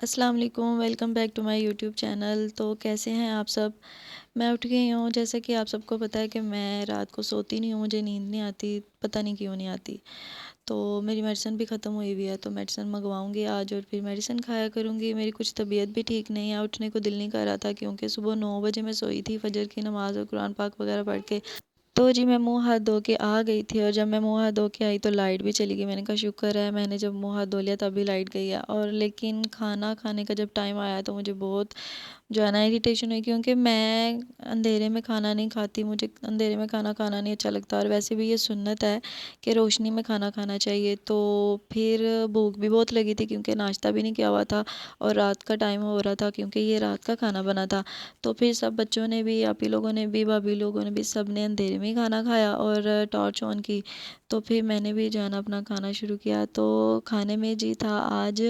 अस्सलाम वालेकुम, welcome back to my YouTube channel. तो कैसे हैं आप सब। मैं उठ गई हूँ। जैसे कि आप सबको पता है कि मैं रात को सोती नहीं हूँ, मुझे नींद नहीं आती, पता नहीं क्यों नहीं आती। तो मेरी मेडिसिन भी ख़त्म हुई हुई है, तो मेडिसिन मंगवाऊंगी आज और फिर मेडिसिन खाया करूँगी। मेरी कुछ तबीयत भी ठीक नहीं है, उठने को दिल नहीं कर रहा था क्योंकि सुबह 9 बजे मैं सोई थी फजर की नमाज़ और कुरान पाक वगैरह पढ़ के। तो जी मैं मुँह हाथ धो के आ गई थी और जब मैं मुँह हाथ धो के आई तो लाइट भी चली गई। मैंने कहा शुक्र है, मैंने जब मुँह हाथ धो लिया तभी लाइट गई है। और लेकिन खाना खाने का जब टाइम आया तो मुझे बहुत जो है ना इरिटेशन हुई, क्योंकि मैं अंधेरे में खाना नहीं खाती, मुझे अंधेरे में खाना खाना नहीं अच्छा लगता। और वैसे भी ये सुन्नत है कि रोशनी में खाना खाना चाहिए। तो फिर भूख भी बहुत लगी थी क्योंकि नाश्ता भी नहीं किया हुआ था और रात का टाइम हो रहा था क्योंकि ये रात का खाना बना था। तो फिर सब बच्चों ने भी, आप ही लोगों ने भी, भाभी लोगों ने भी, सब ने अंधेरे में ही खाना खाया और टॉर्च ऑन की। तो फिर मैंने भी जो है ना अपना खाना शुरू किया। तो खाने में जी था आज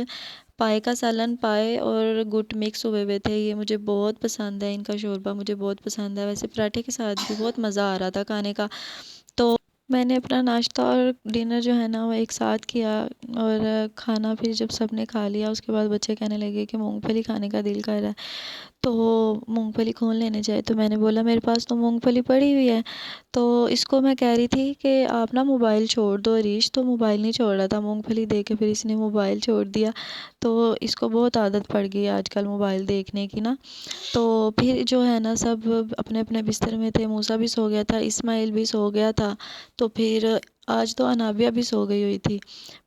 पाए का सालन। पाए और गुट मिक्स हुए हुए थे, ये मुझे बहुत पसंद है, इनका शोरबा मुझे बहुत पसंद है। वैसे पराठे के साथ भी बहुत मज़ा आ रहा था खाने का। तो मैंने अपना नाश्ता और डिनर जो है ना वो एक साथ किया। और खाना फिर जब सब ने खा लिया उसके बाद बच्चे कहने लगे कि मूंगफली खाने का दिल कर रहा है, तो मूंगफली कौन लेने जाए। तो मैंने बोला मेरे पास तो मूंगफली पड़ी हुई है। तो इसको मैं कह रही थी कि आप ना मोबाइल छोड़ दो। अरीश तो मोबाइल नहीं छोड़ रहा था, मूंगफली देख के फिर इसने मोबाइल छोड़ दिया। तो इसको बहुत आदत पड़ गई है आजकल मोबाइल देखने की ना। तो फिर जो है ना सब अपने अपने बिस्तर में थे। मूसा भी सो गया था, इस्माइल भी सो गया था। तो फिर आज तो अनाबिया भी सो गई हुई थी।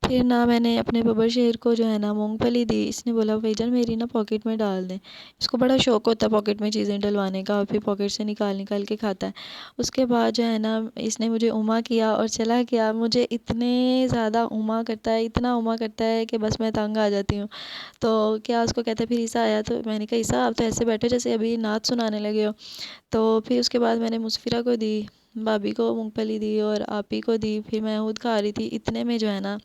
फिर ना मैंने अपने बबर शेर को जो है ना मूंगफली दी। इसने बोला भाईजान मेरी ना पॉकेट में डाल दें। इसको बड़ा शौक होता है पॉकेट में चीज़ें डलवाने का और फिर पॉकेट से निकाल निकाल के खाता है। उसके बाद जो है ना इसने मुझे उमा किया और चला गया। मुझे इतने ज़्यादा उमा करता है, इतना उमा करता है कि बस मैं तंग आ जाती हूँ। तो क्या उसको कहते हैं। फिर ईसा आया तो मैंने कहा ईसा आप तो ऐसे बैठे जैसे अभी नाच सुनाने लगे हो। तो फिर उसके बाद मैंने मुसफिरा को दी, भाभी को मूंगफली दी और आप ही को दी। फिर मैं खुद खा रही थी, इतने में जो है ना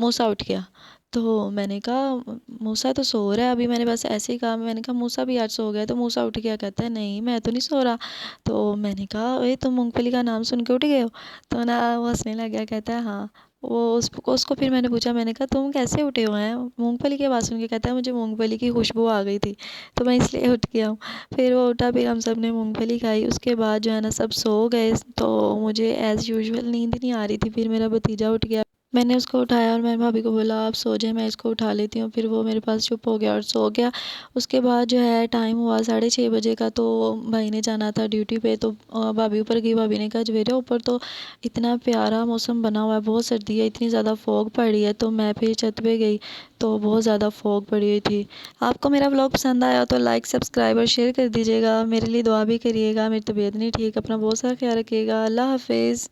मूसा उठ गया। तो मैंने कहा मूसा तो सो रहा है अभी। मैंने बस ऐसे ही कहा, मैंने कहा मूसा भी आज सो गया। तो मूसा उठ गया, कहता है नहीं मैं तो नहीं सो रहा। तो मैंने कहा ओए तुम मूंगफली का नाम सुन के उठ गए हो। तो ना वो हंसने लग गया, कहता है हाँ। वो उसको फिर मैंने पूछा, मैंने कहा तुम कैसे उठे हुए हैं मूंगफली की आवाज़ सुन के। कहता है मुझे मूंगफली की खुशबू आ गई थी तो मैं इसलिए उठ गया हूँ। फिर वो उठा, फिर हम सब ने मूंगफली खाई। उसके बाद जो है ना सब सो गए। तो मुझे एज़ यूजुअल नींद नहीं आ रही थी। फिर मेरा भतीजा उठ गया, मैंने उसको उठाया और मैंने भाभी को बोला आप सो जाए, मैं इसको उठा लेती हूँ। फिर वो मेरे पास चुप हो गया और सो गया। उसके बाद जो है टाइम हुआ 6:30 बजे का। तो भाई ने जाना था ड्यूटी पे। तो भाभी ऊपर गई। भाभी ने कहा जवेरे ऊपर तो इतना प्यारा मौसम बना हुआ है, बहुत सर्दी है, इतनी ज़्यादा फॉग पड़ी है। तो मैं फिर छत पे गई तो बहुत ज़्यादा फॉग पड़ी हुई थी। आपको मेरा व्लॉग पसंद आया तो लाइक सब्सक्राइब और शेयर कर दीजिएगा। मेरे लिए दुआ भी करिएगा। मेरी तबीयत नहीं ठीक, अपना बहुत सारा ख्याल रखिएगा। अल्लाह हाफिज़।